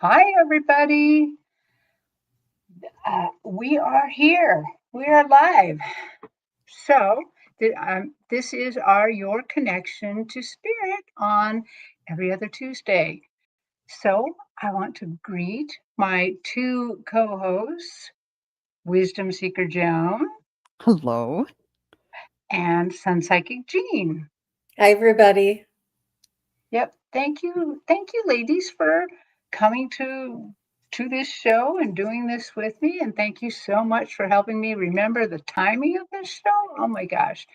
Hi, everybody. We are here. We are live. So, this is our Your Connection to Spirit on every other Tuesday. So, I want to greet my two co hosts, Wisdom Seeker Joan Hello. and SunPsychic Jean. Hi, everybody. Yep. Thank you. Thank you, ladies, for coming to this show and doing this with me. And thank you so much for helping me remember the timing of this show. Oh my gosh.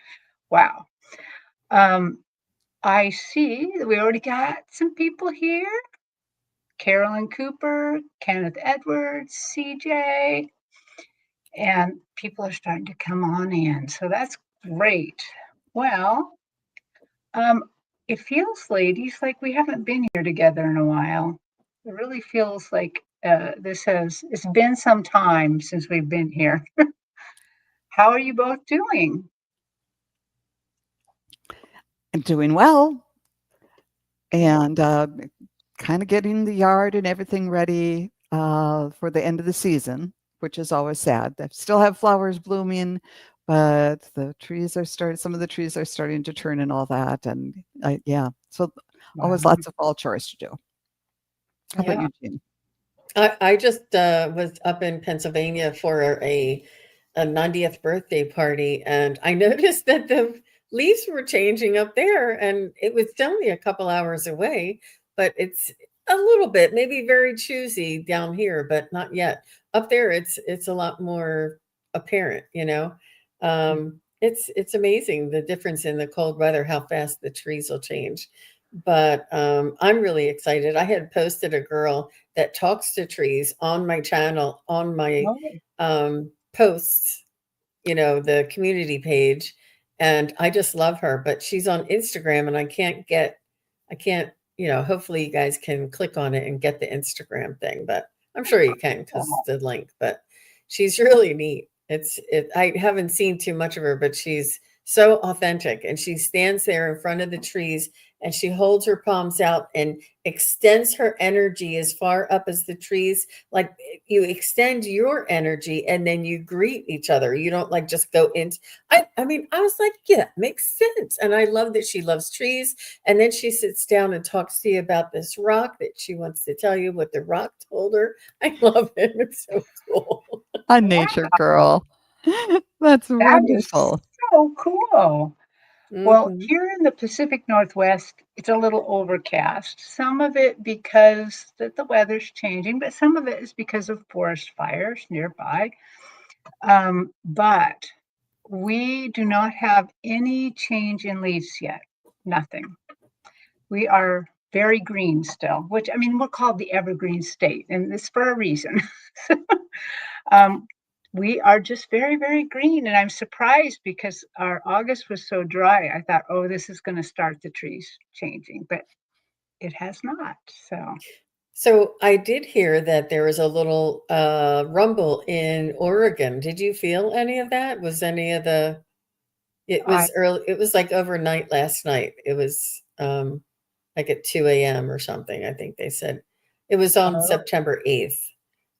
Wow. Um, I see that we already got some people here. Carolyn Cooper, Kenneth Edwards, CJ, and people are starting to come on in. So that's great. Well, Um, it feels, ladies, like we haven't been here together in a while. It really feels like it's been some time since we've been here. How are you both doing? I'm doing well and kind of getting the yard and everything ready for the end of the season, which is always sad. I still have flowers blooming, but some of the trees are starting to turn and all that. And yeah, so always Wow. lots of fall chores to do. How about Yeah. you, Jean? I just was up in Pennsylvania for a 90th birthday party, and I noticed that the leaves were changing up there, and it was only a couple hours away, but it's a little bit, maybe very choosy down here, but not yet. Up there, it's a lot more apparent. It's amazing the difference in the cold weather, how fast the trees will change. But I'm really excited. I had posted a girl that talks to trees on my channel, on my Oh, posts, the community page. And I just love her, but she's on Instagram and I can't, hopefully you guys can click on it and get the Instagram thing, but I'm sure you can because cool. it's the link, but she's really neat. I haven't seen too much of her, but she's so authentic and she stands there in front of the trees and she holds her palms out and extends her energy as far up as the trees, like you extend your energy and then you greet each other. You don't like just go into I mean, I was like, yeah, makes sense. And I love that she loves trees. And then she sits down and talks to you about this rock that she wants to tell you what the rock told her. I love it. It's so cool. A nature Wow. girl. That's That is wonderful. so cool. Well, Hmm. here in the Pacific Northwest, it's a little overcast. Some of it because the weather's changing, but some of it is because of forest fires nearby. But we do not have any change in leaves yet. Nothing. We are very green still, which I mean, we're called the evergreen state, and it's for a reason. um, we are just very, very green, and I'm surprised because our August was so dry. I thought, oh, this is going to start the trees changing, but it has not. So, So I did hear that there was a little rumble in Oregon. Did you feel any of that? Was any of the It I was early. It was like overnight last night. It was like at 2 a.m. or something. I think they said it was on oh, September 8th,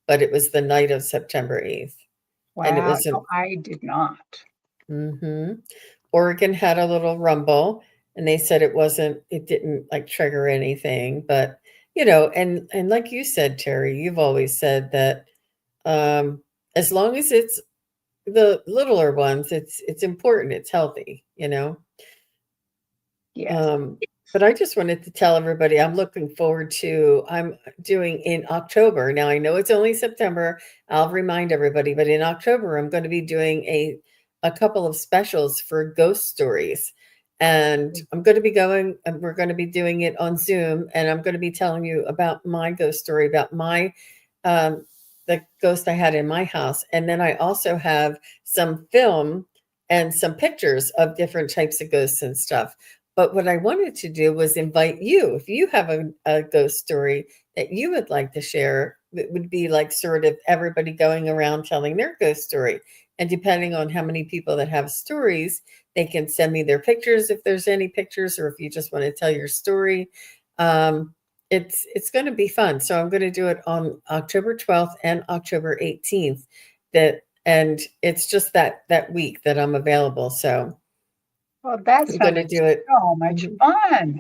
but it was the night of September 8th, and it wow, was an no, I did not. hmm Oregon had a little rumble, and they said it didn't like trigger anything, but and like you said, Terry, you've always said that um, as long as it's the littler ones, it's important, it's healthy. Yes. Um, but I just wanted to tell everybody I'm doing in October. Now I know it's only September. I'll remind everybody, but in October I'm going to be doing a couple of specials for ghost stories. And we're going to be doing it on Zoom, and I'm going to be telling you about my ghost story, about my um the ghost I had in my house. And then I also have some film and some pictures of different types of ghosts and stuff. But what I wanted to do was invite you, if you have a ghost story that you would like to share, it would be like sort of everybody going around telling their ghost story. And depending on how many people that have stories, they can send me their pictures if there's any pictures, or if you just want to tell your story. Um, it's going to be fun. So I'm going to do it on October 12th and October 18th. And it's just that week that I'm available. So Well, that I'm going to sounded do it. so much fun.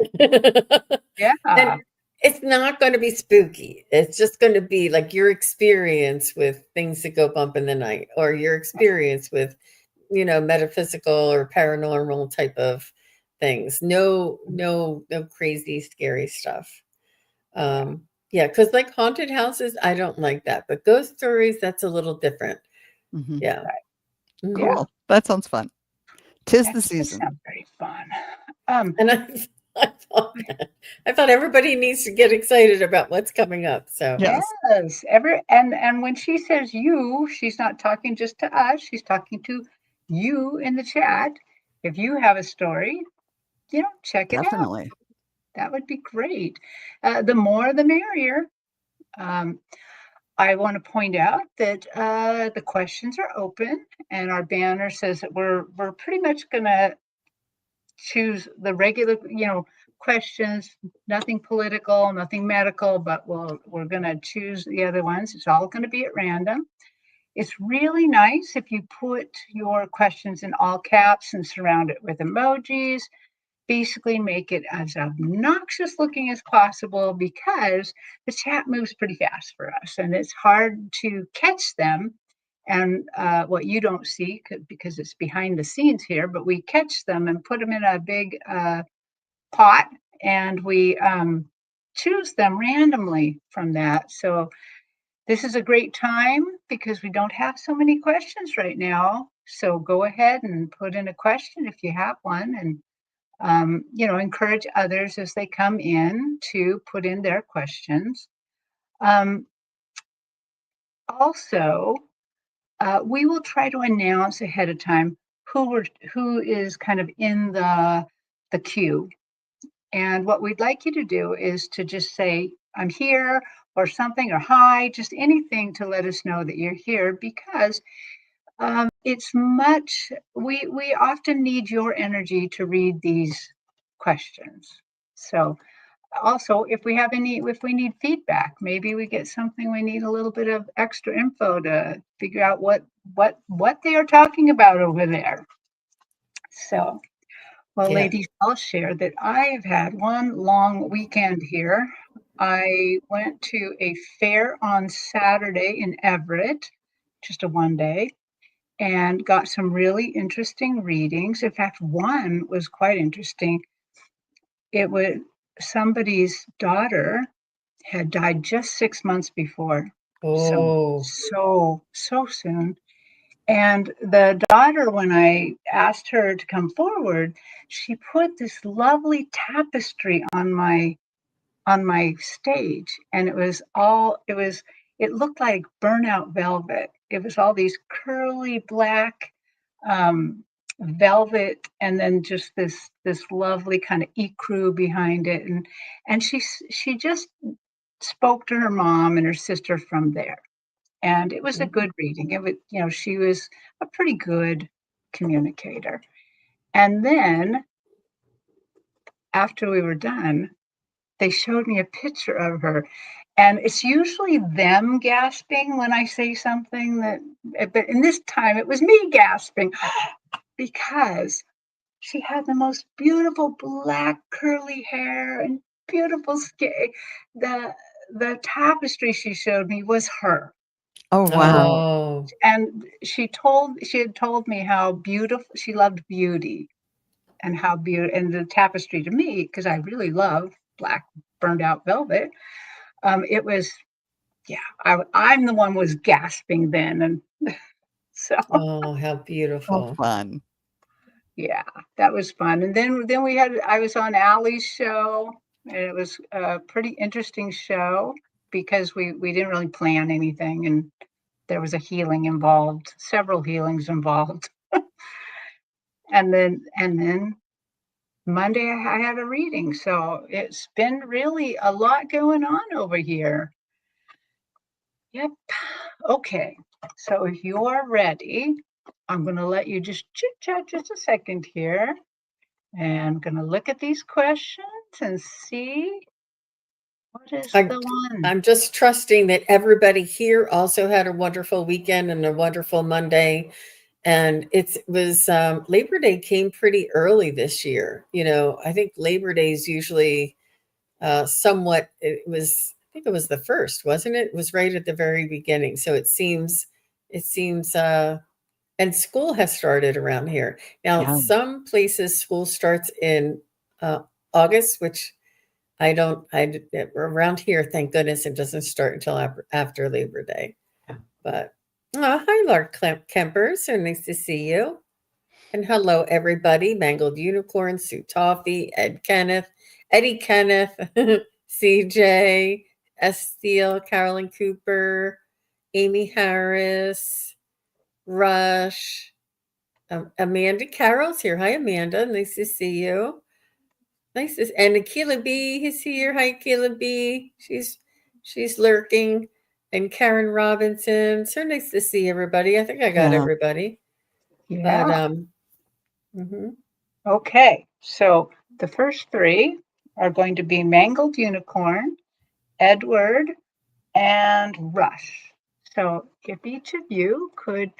Yeah. And it's not going to be spooky. It's just going to be like your experience with things that go bump in the night, or your experience with, metaphysical or paranormal type of things. No crazy, scary stuff. Yeah, because like haunted houses, I don't like that. But ghost stories, that's a little different. Mhm. Yeah. Yeah. Cool. That sounds fun. 'Tis That the does season. sound very fun. And I thought everybody needs to get excited about what's coming up. So Yes. Yes. And when she says you, she's not talking just to us. She's talking to you in the chat. If you have a story, check it out. Definitely. That would be great. The more, the merrier. Um, I want to point out that the questions are open, and our banner says that we're pretty much going to choose the regular, questions, nothing political, nothing medical, but we're going to choose the other ones. It's all going to be at random. It's really nice if you put your questions in all caps and surround it with emojis. Basically, make it as obnoxious looking as possible because the chat moves pretty fast for us and it's hard to catch them. And what you don't see because it's behind the scenes here, but we catch them and put them in a big pot and we choose them randomly from that. So this is a great time because we don't have so many questions right now. So go ahead and put in a question if you have one, and encourage others as they come in to put in their questions. Um, Also, we will try to announce ahead of time who is kind of in the queue. And what we'd like you to do is to just say, I'm here, or something, or hi, just anything to let us know that you're here, because we often need your energy to read these questions. So also, if we need feedback, maybe we get something, we need a little bit of extra info to figure out what they are talking about over there. So, well, yeah. ladies, I'll share that I have had one long weekend here. I went to a fair on Saturday in Everett, just a one day, and got some really interesting readings. In fact, one was quite interesting. It was somebody's daughter had died just 6 months before. So, Oh, so soon. And the daughter, when I asked her to come forward, she put this lovely tapestry on my stage, and it looked like burnout velvet. It was all these curly black velvet, and then just this lovely kind of ecru behind it, and she just spoke to her mom and her sister from there. And it was a good reading. She was a pretty good communicator. And then after we were done, they showed me a picture of her. And it's usually them gasping when I say something but in this time it was me gasping because she had the most beautiful black curly hair and beautiful skin. The the tapestry she showed me was her. Oh, wow. oh, And she had told me how beautiful she loved beauty and how beautiful and the tapestry to me, because I really love black burned out velvet. It was, yeah, I'm the one was gasping then. And so, oh, how Oh, beautiful. fun. yeah, that was fun. And then I was on Allie's show, and it was a pretty interesting show because we didn't really plan anything. And there was a healing involved, several healings involved. And then Monday I had a reading. So it's been really a lot going on over here. Yep. Okay. So if you're ready, I'm going to let you just chit chat just a second here. And I'm going to look at these questions and see What is I'm, the one? I'm just trusting that everybody here also had a wonderful weekend and a wonderful Monday. And it was Labor Day came pretty early this year. I think Labor Day is usually somewhat, I think it was the first, wasn't it? It was right at the very beginning. So it seems, and school has started around here. Now, Yeah. some places school starts in August, which around here, thank goodness, it doesn't start until after Labor Day. But, hi, Lord Kemper. So nice to see you. And hello, everybody. Mangled Unicorn, Sue Toffee, Eddie Kenneth, CJ, Steele, Carolyn Cooper, Amy Harris, Rush, Amanda Carroll's here. Hi, Amanda. Nice to see you. And Akila B is here. Hi, Akila B. She's lurking. And Karen Robinson. So nice to see everybody. I think I got Yeah. everybody. Yeah. But mhm. Okay. So the first three are going to be Mangled Unicorn, Edward, and Rush. So if each of you could,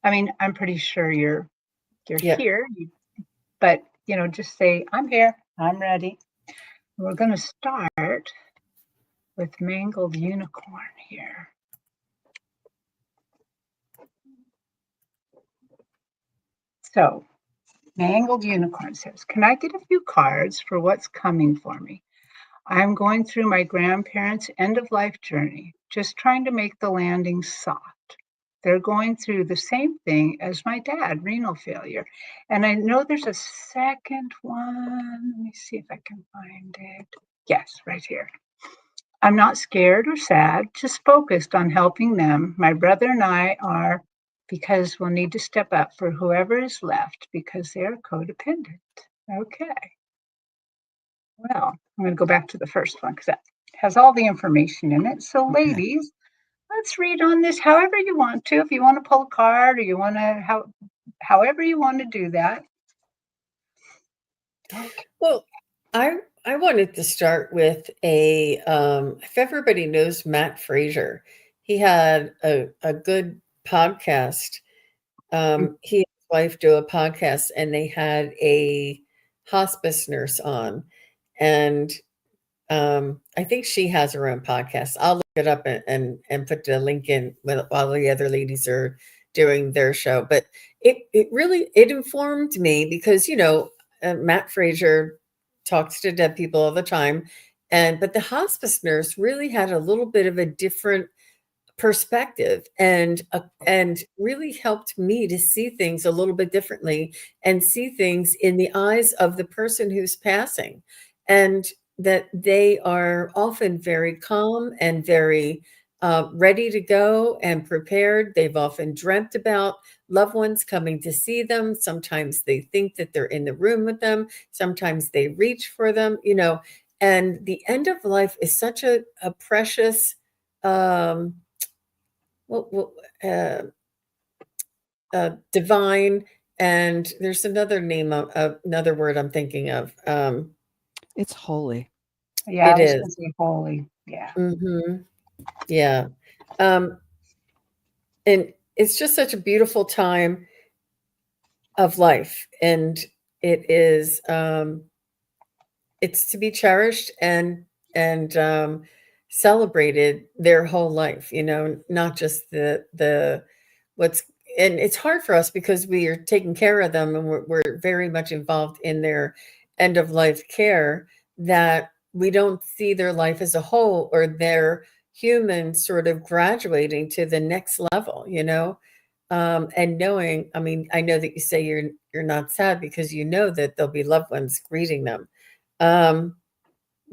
I mean, I'm pretty sure you're Yeah. here, but just say, I'm here, I'm ready. We're going to start with Mangled Unicorn here. So Mangled Unicorn says, can I get a few cards for what's coming for me? I'm going through my grandparents' end of life journey, just trying to make the landing soft. They're going through the same thing as my dad, renal failure. And I know there's a second one. Let me see if I can find it. Yes, right here. I'm not scared or sad, just focused on helping them. My brother and I are, because we'll need to step up for whoever is left because they're codependent. Okay. Well, I'm going to go back to the first one because that has all the information in it. So, Okay. ladies, let's read on this however you want to. If you want to pull a card or you want to, however you want to do that. Okay. Well, I wanted to start with if everybody knows Matt Frazier, he had a good podcast. He and his wife do a podcast, and they had a hospice nurse on, and I think she has her own podcast. I'll look it up and put the link in while the other ladies are doing their show. But it really informed me because Matt Frazier talks to dead people all the time, but the hospice nurse really had a little bit of a different perspective and really helped me to see things a little bit differently and see things in the eyes of the person who's passing, and that they are often very calm and very ready to go and prepared. They've often dreamt about loved ones coming to see them. Sometimes they think that they're in the room with them. Sometimes they reach for them, and the end of life is such a precious well, divine, and there's another name of another word I'm thinking of. It's holy. Yeah, It I was is. going to say holy. Yeah. Mm-hmm. Yeah. And it's just such a beautiful time of life, and it is it's to be cherished and celebrated their whole life, not just the what's and it's hard for us because we are taking care of them and we're very much involved in their end of life care, that we don't see their life as a whole or their human sort of graduating to the next level, and knowing, I mean, I know that you say you're not sad because you know that there'll be loved ones greeting them. Um,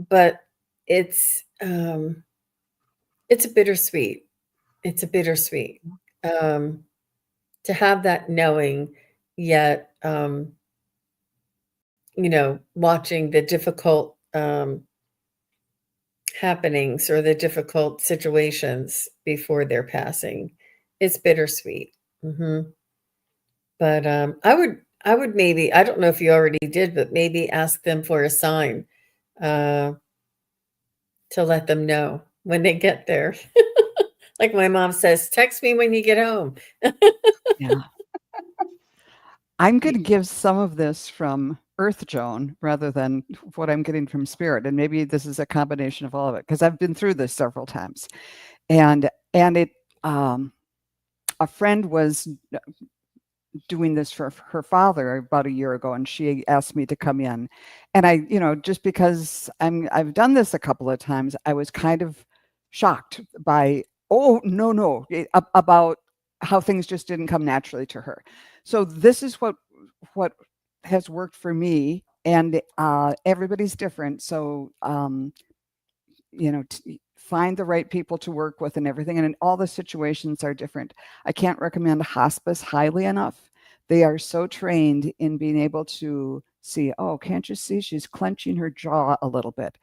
but it's a bittersweet. It's a bittersweet to have that knowing, yet watching the difficult happenings or the difficult situations before their passing. It's bittersweet. Hmm. But I would maybe, I don't know if you already did, but maybe ask them for a sign. Uh, to let them know when they get there. Like my mom says, text me when you get home. Yeah. I'm going to give some of this from Earth, Joan, rather than what I'm getting from Spirit. And maybe this is a combination of all of it, because I've been through this several times. And it, a friend was doing this for her father about a year ago, and she asked me to come in. And I, just because I've done this a couple of times, I was kind of shocked by, oh, no, about how things just didn't come naturally to her. So this is what has worked for me, and everybody's different. So find the right people to work with and everything. And all the situations are different. I can't recommend hospice highly enough. They are so trained in being able to see, oh, can't you see she's clenching her jaw a little bit?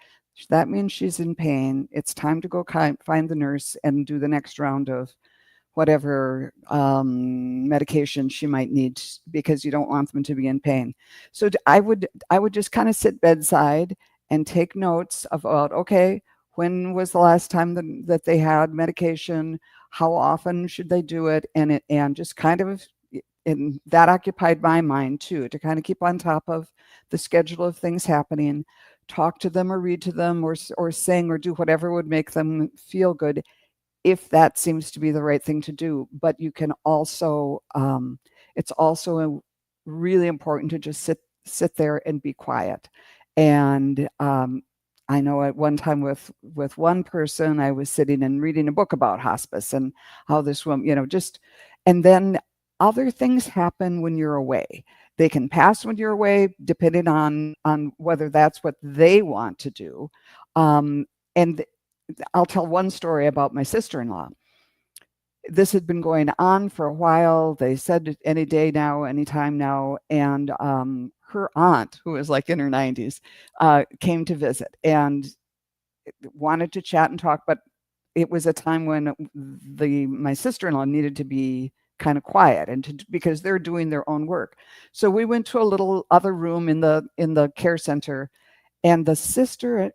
That means she's in pain. It's time to go find the nurse and do the next round of whatever medication she might need, because you don't want them to be in pain. So I would just kind of sit bedside and take notes about, okay, when was the last time that they had medication? How often should they do it? And just kind of, and that occupied my mind too, to kind of keep on top of the schedule of things happening, talk to them or read to them or sing or do whatever would make them feel good, if that seems to be the right thing to do. But you can also, it's also really important to just sit there and be quiet. And I know at one time with one person, I was sitting and reading a book about hospice and how this woman, and then other things happen when you're away. They can pass when you're away, depending on whether that's what they want to do. And I'll tell one story about my sister-in-law. This had been going on for a while. They said any day now, anytime now. And her aunt, who was like in her 90s, came to visit and wanted to chat and talk. But it was a time when my sister-in-law needed to be kind of quiet because they're doing their own work. So we went to a little other room in the care center, and the sister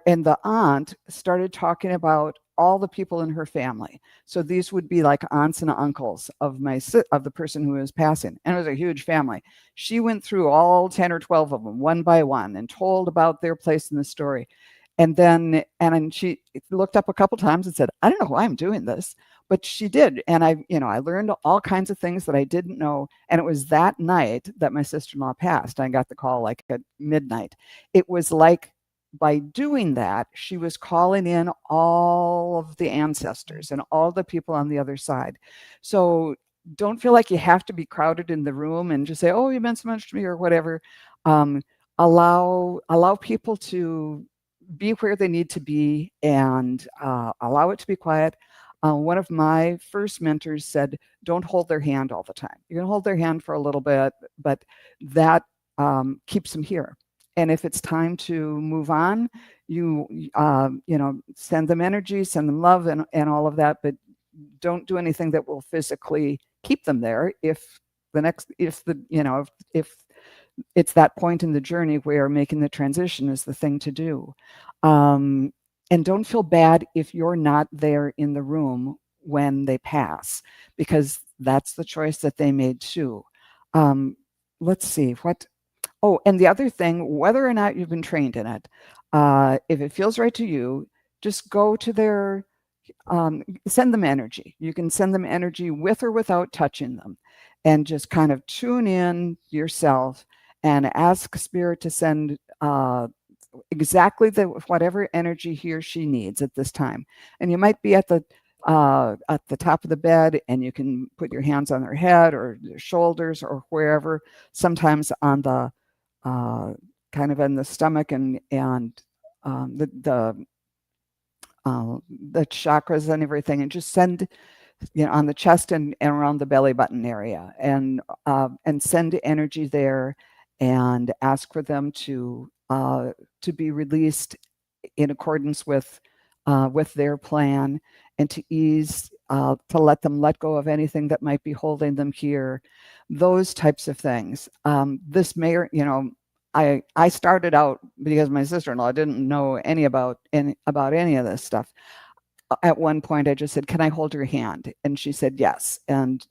and the aunt started talking about all the people in her family. So these would be like aunts and uncles of the person who was passing, and it was a huge family. She went through all 10 or 12 of them one by one and told about their place in the story. And then she looked up a couple times and said, I don't know why I'm doing this, but she did. And I learned all kinds of things that I didn't know. And it was that night that my sister-in-law passed. I got the call like at midnight. It was like, by doing that, she was calling in all of the ancestors and all the people on the other side. So don't feel like you have to be crowded in the room and just say, oh, you meant so much to me or whatever. Allow people to be where they need to be, and allow it to be quiet. One of my first mentors said, don't hold their hand all the time. You can hold their hand for a little bit, but that keeps them here. And if it's time to move on, you send them energy, send them love and all of that, but don't do anything that will physically keep them there if it's that point in the journey where making the transition is the thing to do. And don't feel bad if you're not there in the room when they pass, because that's the choice that they made too. Let's see what. Oh, and the other thing, whether or not you've been trained in it, if it feels right to you, just go to their, send them energy. You can send them energy with or without touching them, and just kind of tune in yourself and ask Spirit to send exactly whatever energy he or she needs at this time. And you might be at the top of the bed, and you can put your hands on their head or their shoulders or wherever, sometimes on the kind of in the stomach and the chakras and everything, and just send, on the chest and around the belly button area, and send energy there, and ask for them to be released in accordance with their plan, and to ease, to let them let go of anything that might be holding them here, those types of things. This may, I started out because my sister-in-law didn't know about any of this stuff. At one point, I just said, "Can I hold your hand?" And she said yes, and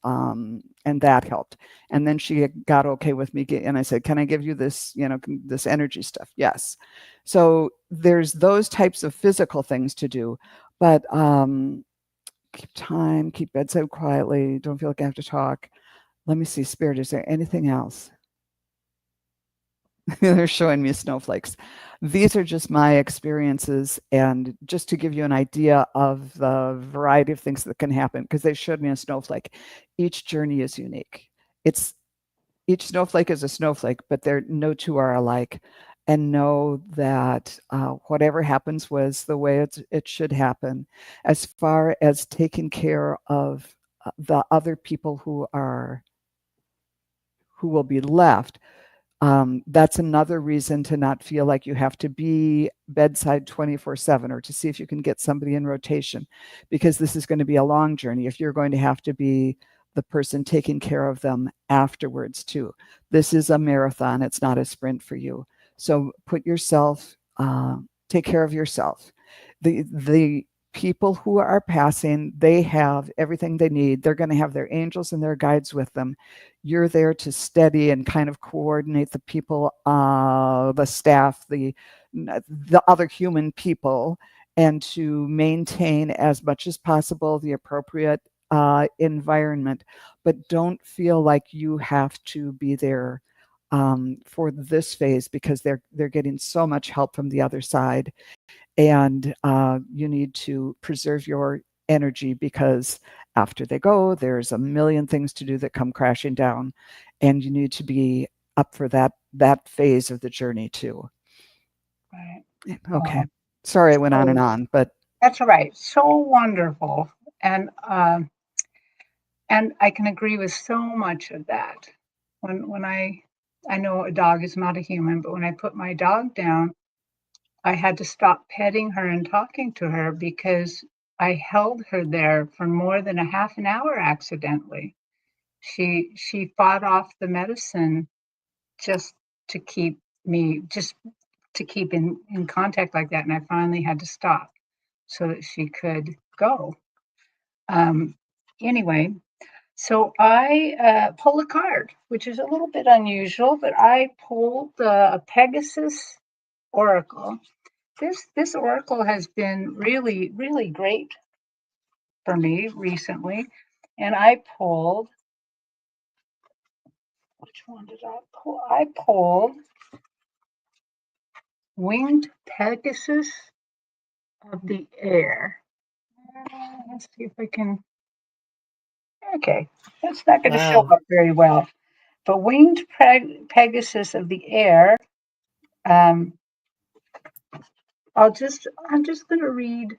that helped. And then she got okay with me, and I said, "Can I give you this, this energy stuff?" Yes. So there's those types of physical things to do, but keep time, keep bedside quietly. Don't feel like I have to talk. Let me see, Spirit. Is there anything else? They're showing me snowflakes. These are just my experiences, and just to give you an idea of the variety of things that can happen, because they showed me a snowflake. Each journey is unique. Each snowflake is a snowflake, but no two are alike. And know that whatever happens was the way it should happen. As far as taking care of the other people who will be left, that's another reason to not feel like you have to be bedside 24/7, or to see if you can get somebody in rotation, because this is going to be a long journey if you're going to have to be the person taking care of them afterwards too. This is a marathon. It's not a sprint for you. So take care of yourself. The people who are passing, they have everything they need. They're going to have their angels and their guides with them. You're there to steady and kind of coordinate the people, the staff, the other human people, and to maintain as much as possible the appropriate environment. But don't feel like you have to be there for this phase, because they're getting so much help from the other side. And you need to preserve your energy, because after they go, there's a million things to do that come crashing down, and you need to be up for that phase of the journey too. Right. Okay. Sorry I went on and on, but That's all right. So wonderful. And I can agree with so much of that. When I know a dog is not a human, but when I put my dog down, I had to stop petting her and talking to her because I held her there for more than a half an hour accidentally. She fought off the medicine just to keep just to keep in contact like that, and I finally had to stop so that she could go. Um, anyway, so I pulled a card, which is a little bit unusual, but I pulled a Pegasus Oracle. This oracle has been really, really great for me recently. And I pulled, which one did I pull? I pulled Winged Pegasus of the Air. Let's see if I can. Okay, that's not going to show Wow. up very well. But Winged Pegasus of the Air. Um, I'm just going to read.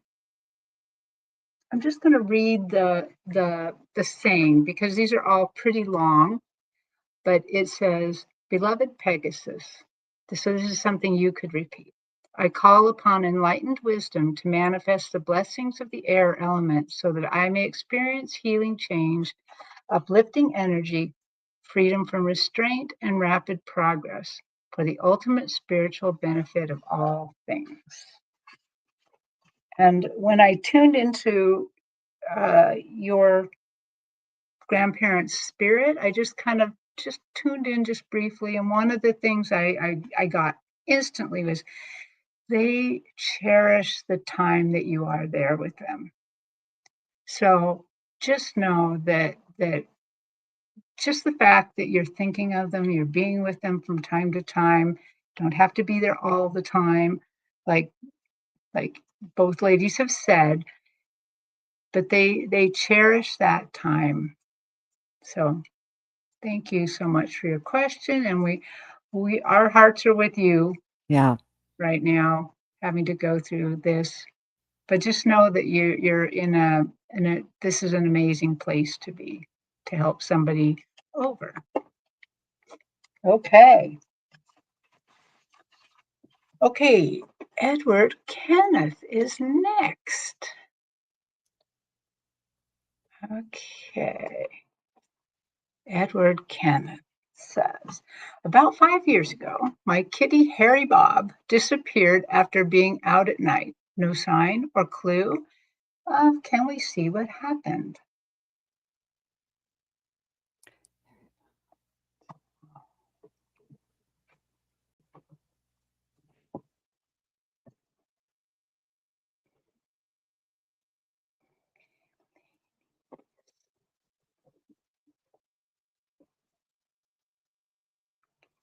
I'm just going to read the saying, because these are all pretty long. But it says, "Beloved Pegasus," so this is something you could repeat. "I call upon enlightened wisdom to manifest the blessings of the air element so that I may experience healing change, uplifting energy, freedom from restraint, and rapid progress for the ultimate spiritual benefit of all things." And when I tuned into your grandparents' spirit, I just tuned in just briefly. And one of the things I got instantly was they cherish the time that you are there with them. So just know that just the fact that you're thinking of them, you're being with them from time to time, don't have to be there all the time, like like both ladies have said, but they cherish that time. So thank you so much for your question, and our hearts are with you yeah. right now, having to go through this. But just know that you're in a this is an amazing place to be, to help somebody over. Okay. Okay. Edward Kenneth is next. Okay. Edward Kenneth. says, about 5 years ago, my kitty Harry Bob disappeared after being out at night. No sign or clue. Can we see what happened?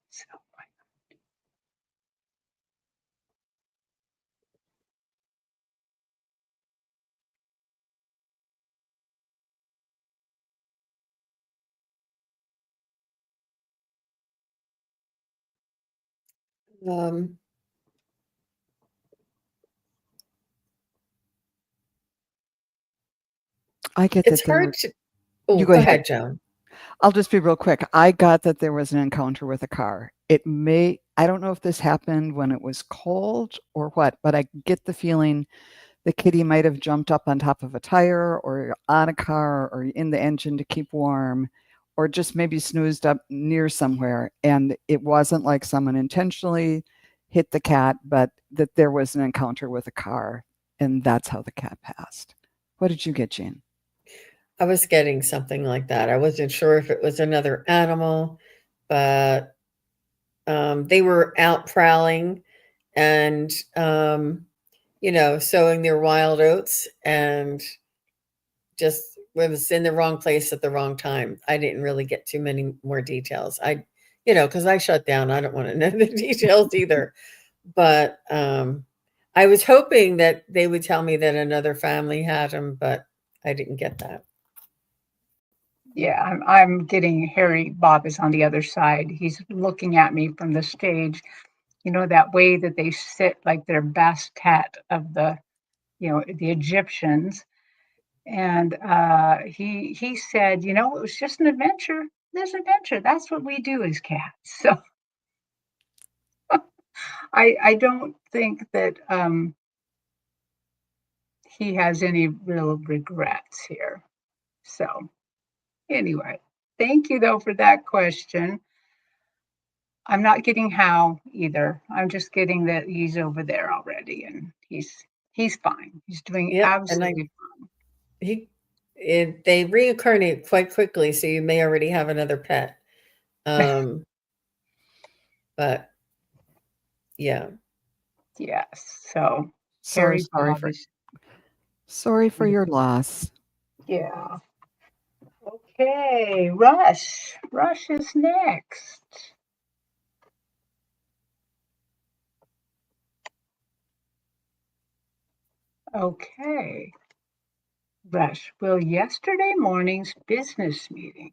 So, Um, I get it's that there hard were. to. You Oh, go go ahead. ahead, Joan. I'll just be real quick. I got that there was an encounter with a car. I don't know if this happened when it was cold or what, but I get the feeling the kitty might have jumped up on top of a tire or on a car or in the engine to keep warm, or just maybe snoozed up near somewhere. And it wasn't like someone intentionally hit the cat, but that there was an encounter with a car. And that's how the cat passed. What did you get, Jean? I was getting something like that. I wasn't sure if it was another animal, but they were out prowling and, sowing their wild oats and just was in the wrong place at the wrong time. I didn't really get too many more details. Because I shut down. I don't want to know the details either. But I was hoping that they would tell me that another family had him, but I didn't get that. yeah, I'm getting Harry Bob is on the other side. He's looking at me from the stage. You know, that way that they sit like they're Bastet of the Egyptians. And he said, it was just an adventure. This adventure. That's what we do as cats. So I don't think that he has any real regrets here. So anyway, thank you though for that question. I'm not getting how either. I'm just getting that he's over there already and he's fine. He's doing Yep, and absolutely he they reincarnate quite quickly, so you may already have another pet. fine. But yeah, Yes. So So Harry Bob is sorry for your loss. yeah. Okay, Rush. Rush is next. Okay. Rush, will yesterday morning's business meeting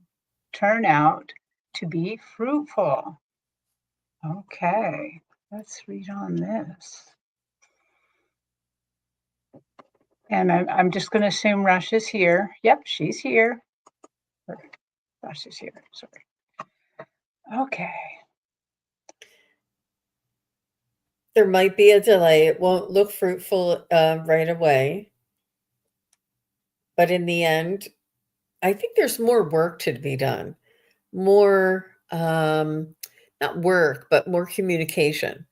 turn out to be fruitful? Okay, let's read on this. And I'm just going to assume Rush is here. Yep, she's here. Rush is here. Sorry. Okay. there might be a delay. It won't look fruitful right away, but in the end, I think there's more work to be done. More, not work, but more communication,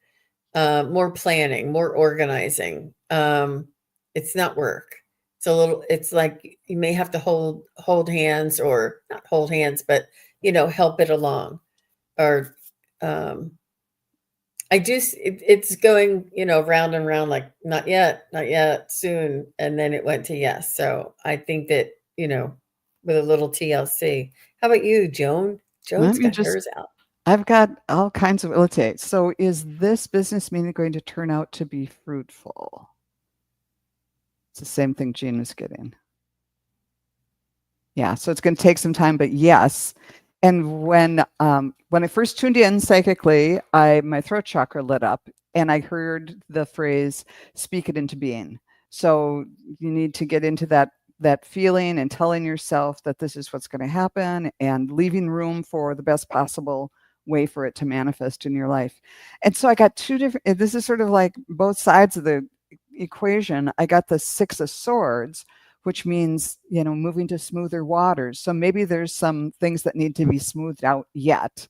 more planning, more organizing. It's not work. It's like you may have to hold hands, or not hold hands, but help it along. Or it's going, round and round, like not yet, not yet, soon, and then it went to yes. So I think that, with a little TLC. How about you, Joan? Let Joan's me got just hers out. I've got all kinds of let's say. So is this business meeting going to turn out to be fruitful? It's the same thing Jean was getting. Yeah, so it's going to take some time, but yes. And when I first tuned in psychically, my throat chakra lit up, and I heard the phrase "speak it into being." So you need to get into that feeling and telling yourself that this is what's going to happen, and leaving room for the best possible way for it to manifest in your life. And so I got two different. This is sort of like both sides of the equation. I got the Six of Swords, which means, moving to smoother waters. So maybe there's some things that need to be smoothed out yet.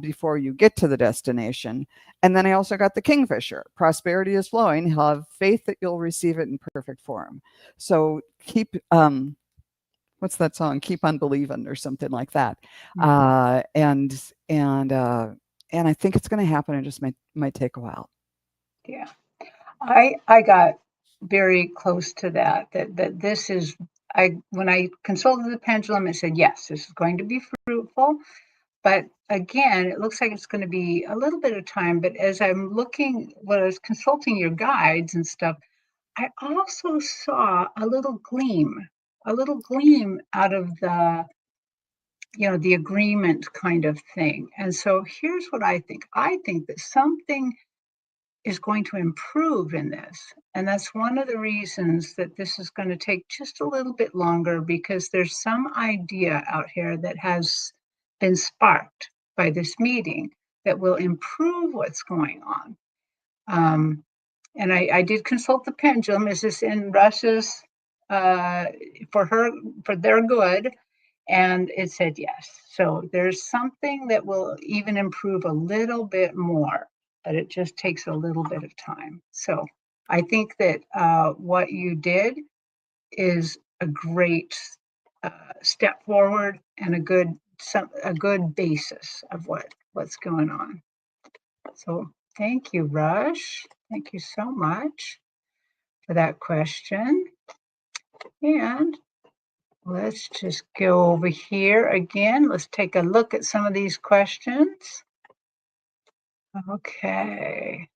before you get to the destination. And then I also got the Kingfisher. Prosperity is flowing. Have faith that you'll receive it in perfect form. So keep, what's that song? Keep on believing or something like that. And I think it's going to happen. It just might take a while. Yeah. I got very close to that this is, when I consulted the pendulum, it said, yes, this is going to be fruitful. But again, it looks like it's going to be a little bit of time. But as I'm looking, when I was consulting your guides and stuff, I also saw a little gleam out of the, the agreement kind of thing. And so here's what I think. I think that something is going to improve in this. And that's one of the reasons that this is going to take just a little bit longer, because there's some idea out here that has been sparked by this meeting that will improve what's going on. And I did consult the pendulum. Is this in Russia's, for their good? And it said yes. So there's something that will even improve a little bit more, but it just takes a little bit of time. So I think that what you did is a great step forward and a good basis of what's going on. So thank you, Rush. Thank you so much for that question. And let's just go over here again. Let's take a look at some of these questions. Okay.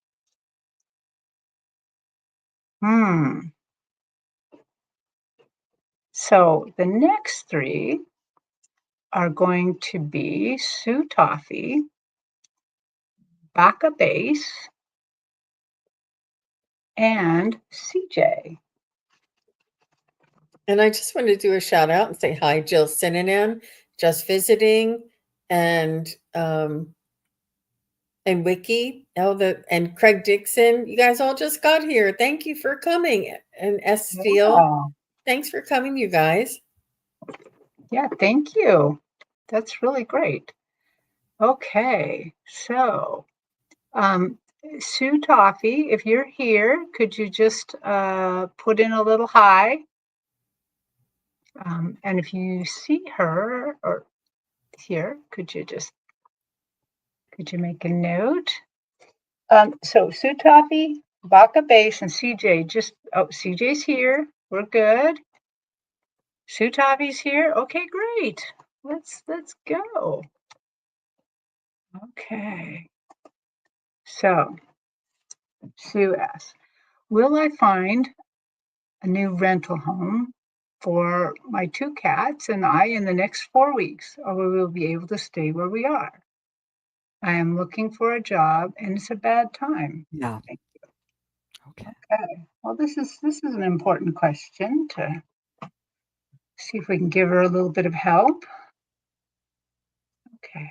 So the next three are going to be Sue Toffee, Baka Base, and CJ. And I just want to do a shout out and say hi, Jill Sinanan, just visiting, and Wiki, and Craig Dixon. You guys all just got here. Thank you for coming. And S. Steele, thanks for coming, you guys. Yeah, thank you. That's really great. Okay, so Sue Toffee, if you're here, could you just put in a little hi? And if you see her or here, could you make a note? So Sue Toffee, Baka Base, and CJ, CJ's here. We're good. Sue Toffee's here. Okay, great. Let's go. Okay. So Sue asks, will I find a new rental home for my 2 cats and I in the next 4 weeks, or we will be able to stay where we are? I am looking for a job and it's a bad time. Yeah. Thank you. Okay. Okay. Well, this is an important question to see if we can give her a little bit of help. Okay.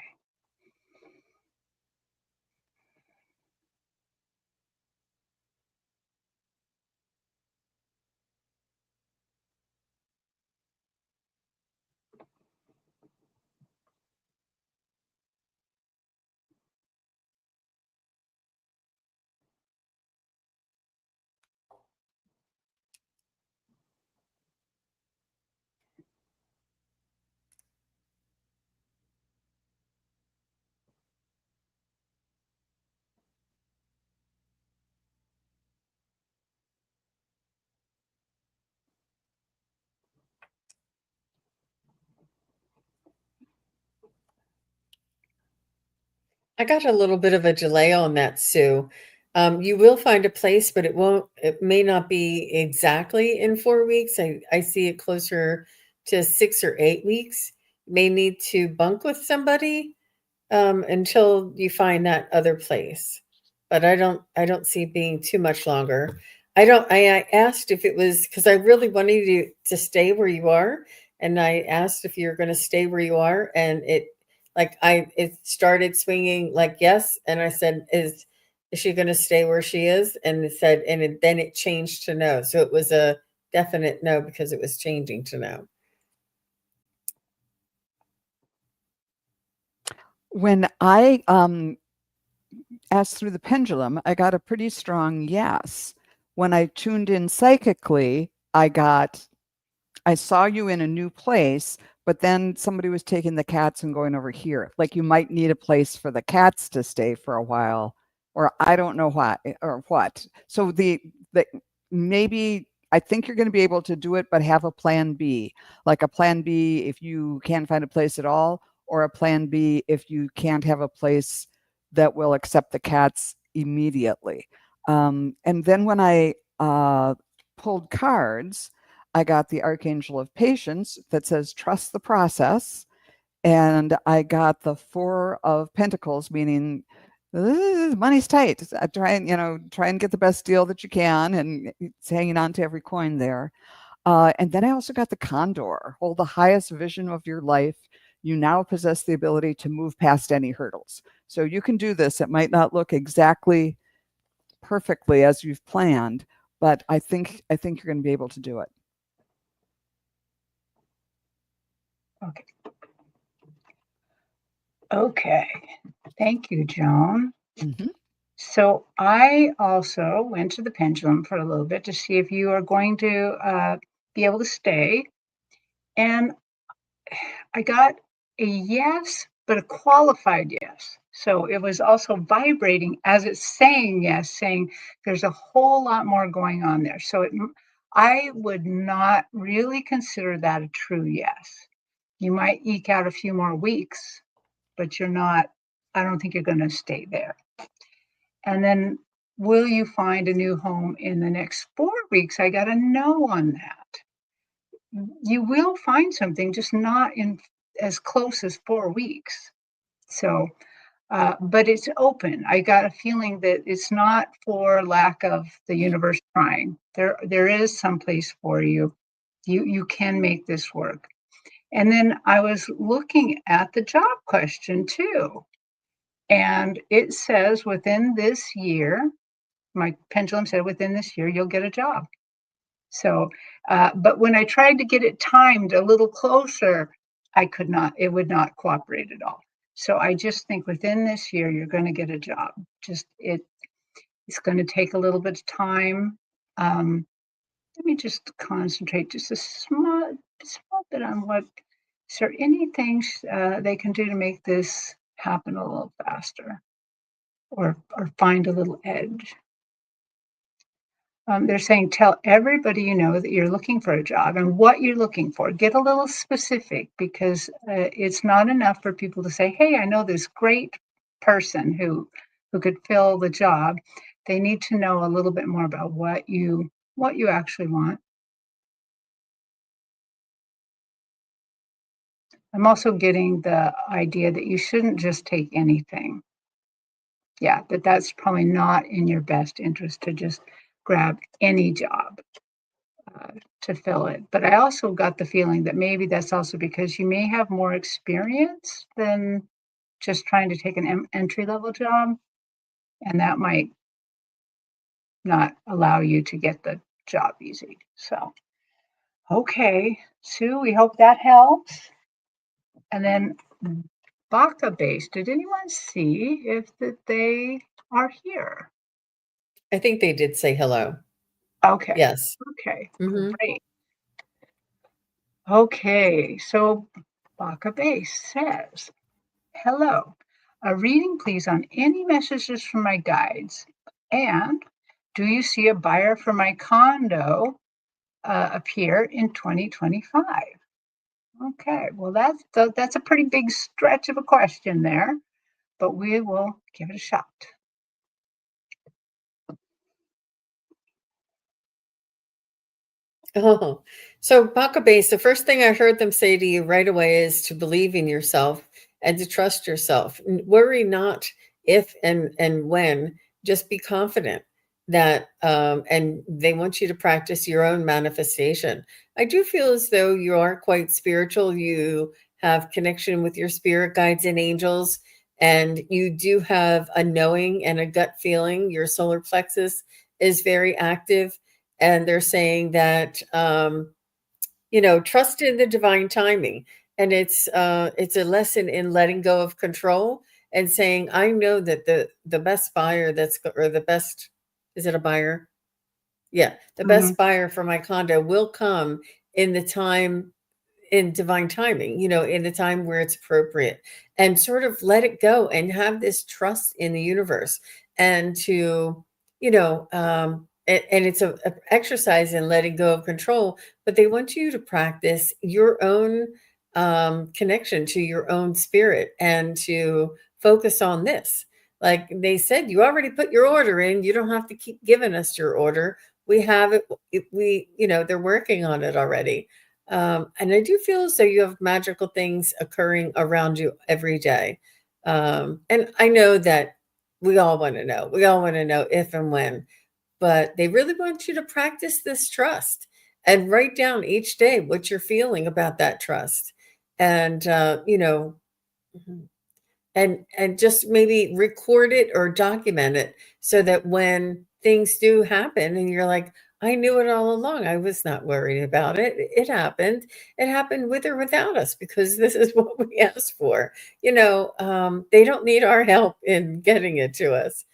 I got a little bit of a delay on that, Sue. You will find a place, but it may not be exactly in 4 weeks. I see it closer to 6 or 8 weeks. You may need to bunk with somebody until you find that other place. But I don't see it being too much longer. I asked if it was, because I really wanted you to stay where you are. And I asked if you're going to stay where you are. And it started swinging like yes. And I said, is she going to stay where she is? And it said, then it changed to no. So it was a definite no, because it was changing to no. When I asked through the pendulum, I got a pretty strong yes. When I tuned in psychically, I saw you in a new place, but then somebody was taking the cats and going over here. Like you might need a place for the cats to stay for a while, or I don't know what or what. So the maybe I think you're going to be able to do it, but have a plan B, like a plan B if you can't find a place at all, or a plan B if you can't have a place that will accept the cats immediately. And then when I pulled cards, I got the Archangel of Patience that says, trust the process. And I got the Four of Pentacles, meaning money's tight. Try and get the best deal that you can. And it's hanging on to every coin there. And then I also got the Condor, hold the highest vision of your life. You now possess the ability to move past any hurdles. So you can do this. It might not look exactly perfectly as you've planned, but I think you're going to be able to do it. Okay. Okay. Thank you, Joan. Mm-hmm. So I also went to the pendulum for a little bit to see if you are going to be able to stay. And I got a yes, but a qualified yes. So it was also vibrating as it's saying yes, saying there's a whole lot more going on there. So I would not really consider that a true yes. You might eke out a few more weeks, but I don't think you're going to stay there. And then, will you find a new home in the next 4 weeks? I got a no on that. You will find something, just not in as close as 4 weeks. So, but it's open. I got a feeling that it's not for lack of the universe trying. There is some place for you. You can make this work. And then I was looking at the job question too. And it says within this year, my pendulum said within this year, you'll get a job. So, but when I tried to get it timed a little closer, I could not, it would not cooperate at all. So I just think within this year, you're going to get a job. It's going to take a little bit of time. Let me just concentrate just a small bit on is there anything they can do to make this happen a little faster or find a little edge? They're saying, tell everybody you know that you're looking for a job and what you're looking for. Get a little specific because it's not enough for people to say, hey, I know this great person who could fill the job. They need to know a little bit more about what you actually want. I'm also getting the idea that you shouldn't just take anything. Yeah, that's probably not in your best interest to just grab any job to fill it. But I also got the feeling that maybe that's also because you may have more experience than just trying to take an entry level job. And that might not allow you to get the job easy. So, okay, Sue, we hope that helps. And then Baka base, did anyone see if that they are here? I think they did say hello. Okay. Yes. Okay, Mm-hmm. great. Okay, so Baka base says, hello, a reading please on any messages from my guides. And do you see a buyer for my condo appear in 2025? Okay, well, that's a pretty big stretch of a question there, but we will give it a shot. Oh, so Baka Base, the first thing I heard them say to you right away is to believe in yourself and to trust yourself. Worry not if and when, just be confident that, and they want you to practice your own manifestation. I do feel as though you are quite spiritual. You have connection with your spirit guides and angels, and you do have a knowing and a gut feeling. Your solar plexus is very active, and they're saying that trust in the divine timing. and it's a lesson in letting go of control and saying, I know that the best buyer or the best, is it a buyer? Yeah, the Mhm. best buyer for my condo will come in the time, in divine timing, in the time where it's appropriate, and sort of let it go and have this trust in the universe, and to, and it's a exercise in letting go of control, but they want you to practice your own connection to your own spirit and to focus on this. Like they said, you already put your order in. You don't have to keep giving us your order. We have it. They're working on it already. And I do feel as though you have magical things occurring around you every day. And I know that we all want to know. We all want to know if and when, but they really want you to practice this trust and write down each day what you're feeling about that trust. And, mhm, and just maybe record it or document it so that when things do happen and you're like, I knew it all along, I was not worried about it, it happened with or without us, because this is what we asked for. They don't need our help in getting it to us,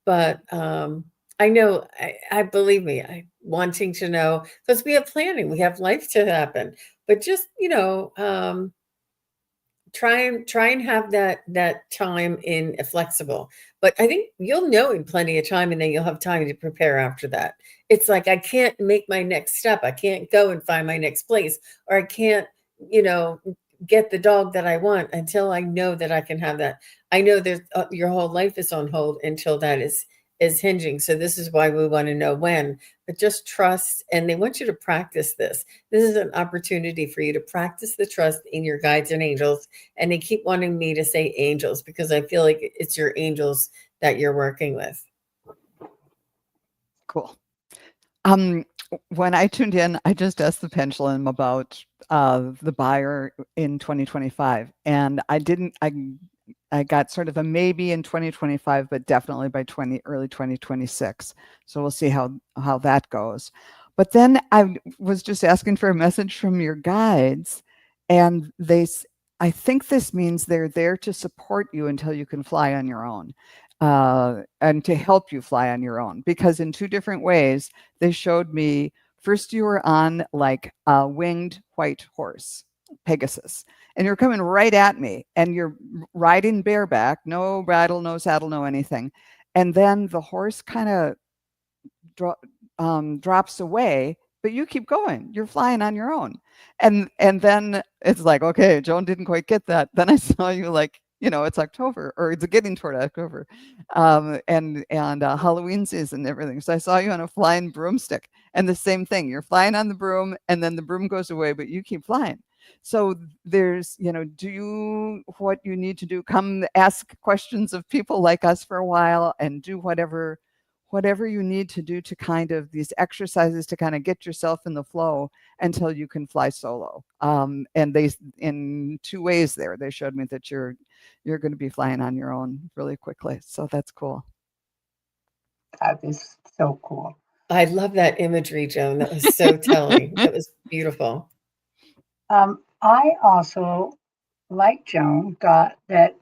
but I know, I believe me, I wanting to know, because we have planning, we have life to happen, but just try and have that time in flexible. But I think you'll know in plenty of time, and then you'll have time to prepare after that. It's like, I can't make my next step, I can't go and find my next place, or I can't, you know get the dog that I want until I know that I can have that. I know there's your whole life is on hold until that is hinging. So this is why we want to know when. But just trust, and they want you to practice this. This is an opportunity for you to practice the trust in your guides and angels. And they keep wanting me to say angels, because I feel like it's your angels that you're working with. Cool. When I tuned in, I just asked the pendulum about the buyer in 2025, and I got sort of a maybe in 2025, but definitely by early 2026. So we'll see how that goes. But then I was just asking for a message from your guides, and I think this means they're there to support you until you can fly on your own, and to help you fly on your own. Because in two different ways, they showed me, first you were on like a winged white horse, Pegasus, and you're coming right at me, and you're riding bareback, no bridle, no saddle, no anything. And then the horse kind of drops away, but you keep going. You're flying on your own. And then it's like, okay, Joan didn't quite get that. Then I saw you like, it's October, or it's getting toward October, and Halloween season and everything. So I saw you on a flying broomstick, and the same thing. You're flying on the broom, and then the broom goes away, but you keep flying. So there's, do what you need to do. Come ask questions of people like us for a while, and do whatever you need to do to kind of these exercises to kind of get yourself in the flow until you can fly solo. And they, in two ways there, they showed me that you're going to be flying on your own really quickly. So that's cool. That is so cool. I love that imagery, Joan. That was so telling. That was beautiful. I also, like Joan, got that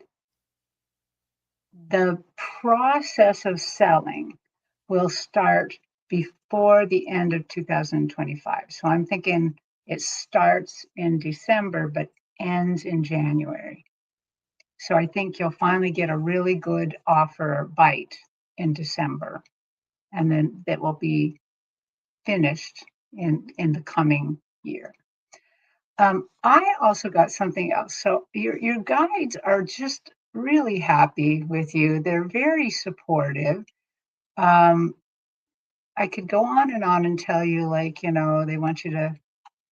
the process of selling will start before the end of 2025. So I'm thinking it starts in December, but ends in January. So I think you'll finally get a really good offer bite in December, and then that will be finished in the coming year. I also got something else. So your guides are just really happy with you. They're very supportive. Um, I could go on and tell you, like, they want you to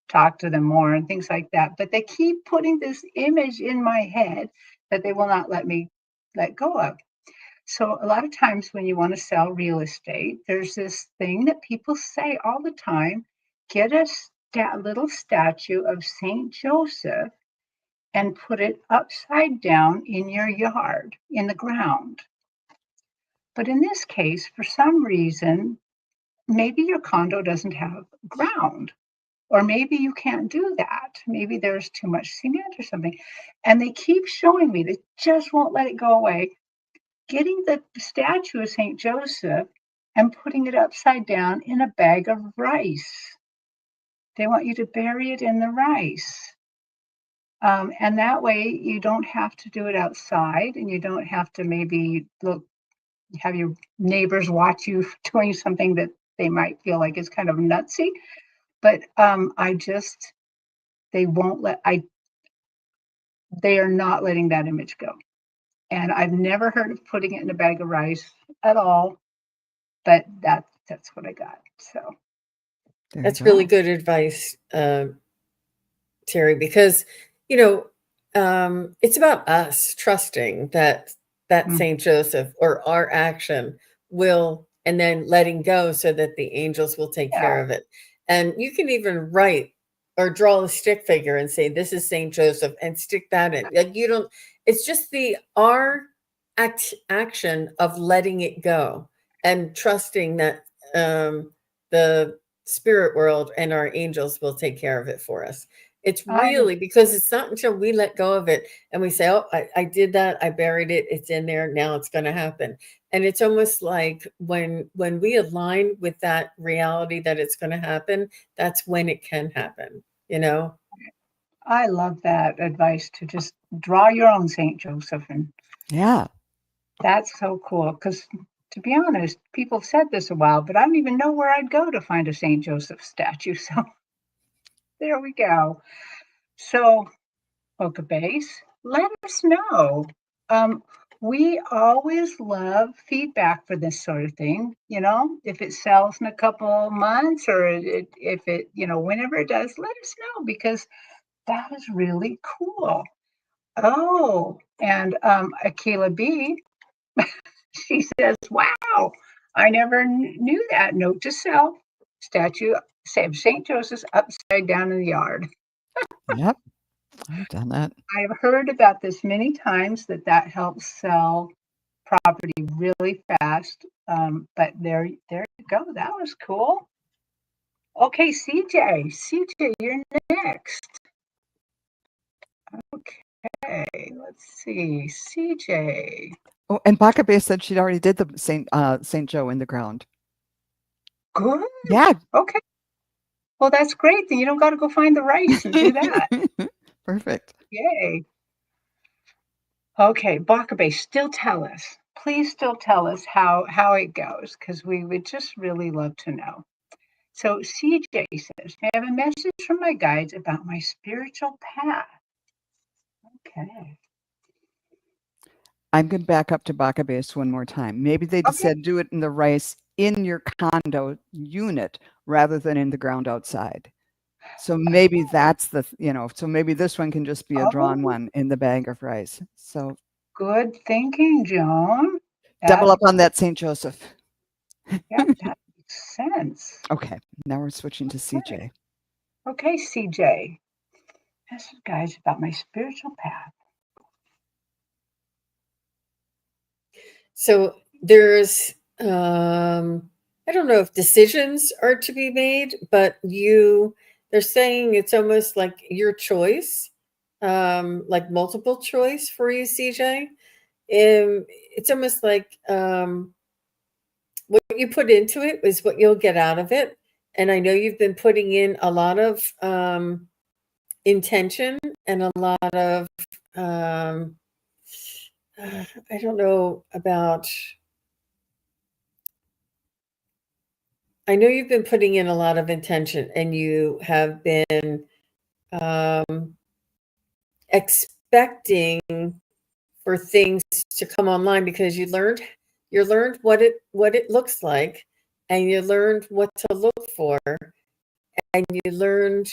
talk to them more and things like that. But they keep putting this image in my head that they will not let me let go of. So a lot of times when you want to sell real estate, there's this thing that people say all the time: get a little statue of Saint Joseph and put it upside down in your yard, in the ground. But in this case, for some reason, maybe your condo doesn't have ground, or maybe you can't do that. Maybe there's too much cement or something. And they keep showing me, they just won't let it go away, getting the statue of St. Joseph and putting it upside down in a bag of rice. They want you to bury it in the rice. And that way you don't have to do it outside, and you don't have to maybe have your neighbors watch you doing something that they might feel like is kind of nutsy. But they won't they are not letting that image go. And I've never heard of putting it in a bag of rice at all, but that's what I got. So that's really good advice, Terri, because, it's about us trusting that St. Joseph or our action will, and then letting go so that the angels will take care of it. And you can even write or draw a stick figure and say, this is St. Joseph, and stick that in. Like, it's just our action of letting it go and trusting that the spirit world and our angels will take care of it for us. It's really, because it's not until we let go of it and we say, oh, I did that, I buried it, it's in there, now it's going to happen. And it's almost like when we align with that reality that it's going to happen, that's when it can happen, I love that advice, to just draw your own St. Joseph. And yeah, that's so cool, because to be honest, people have said this a while, but I don't even know where I'd go to find a St. Joseph statue. So there we go. So, Boca Base, let us know. We always love feedback for this sort of thing. If it sells in a couple months, or if it, whenever it does, let us know, because that is really cool. Oh, and Akila B, she says, wow, I never knew that. Note to self, statue of St. Joseph's upside down in the yard. Yep, I've done that. I've heard about this many times, that helps sell property really fast. But there you go. That was cool. Okay, CJ, you're next. Okay, let's see, CJ. Oh, and Bakabe said she'd already did the Saint Joe in the ground. Good. Yeah. Okay. Well, that's great. Then you don't got to go find the rice and do that. Perfect. Yay. Okay, Bakabe, please still tell us how it goes, because we would just really love to know. So CJ says, I have a message from my guides about my spiritual path. Okay. I'm going to back up to Bakabe one more time. Maybe they just said do it in the rice in your condo unit rather than in the ground outside. So maybe that's so maybe this one can just be a drawn one in the bag of rice. So good thinking, Joan. Double up on that St. Joseph. Yeah, that makes sense. Okay, now we're switching to CJ. Okay, CJ. This is, guys, about my spiritual path. So there's, I don't know if decisions are to be made, but they're saying it's almost like your choice, like multiple choice for you, CJ. It's almost like what you put into it is what you'll get out of it. And I know you've been putting in a lot of intention and a lot of, I don't know about, I know you've been putting in a lot of intention, and you have been expecting for things to come online, because you learned what it looks like, and you learned what to look for, and you learned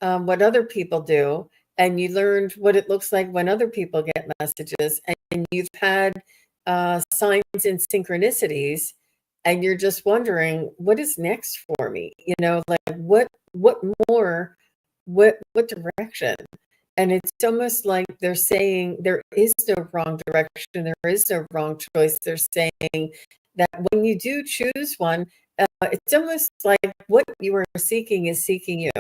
what other people do, and you learned what it looks like when other people get messages, and you've had signs and synchronicities, and you're just wondering, what is next for me? Like what more, what direction? And it's almost like they're saying there is no wrong direction, there is no wrong choice. They're saying that when you do choose one, it's almost like what you are seeking is seeking you.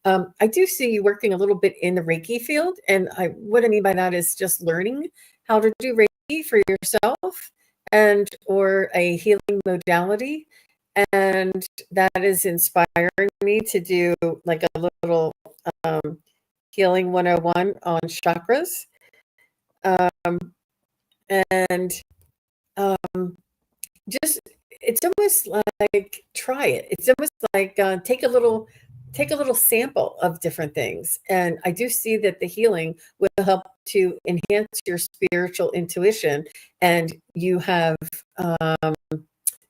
I do see you working a little bit in the Reiki field, and what I mean by that is just learning how to do Reiki for yourself and or a healing modality, and that is inspiring me to do like a little healing 101 on chakras, um, and just it's almost like try it. It's almost like take a little sample of different things. And I do see that the healing will help to enhance your spiritual intuition, and you have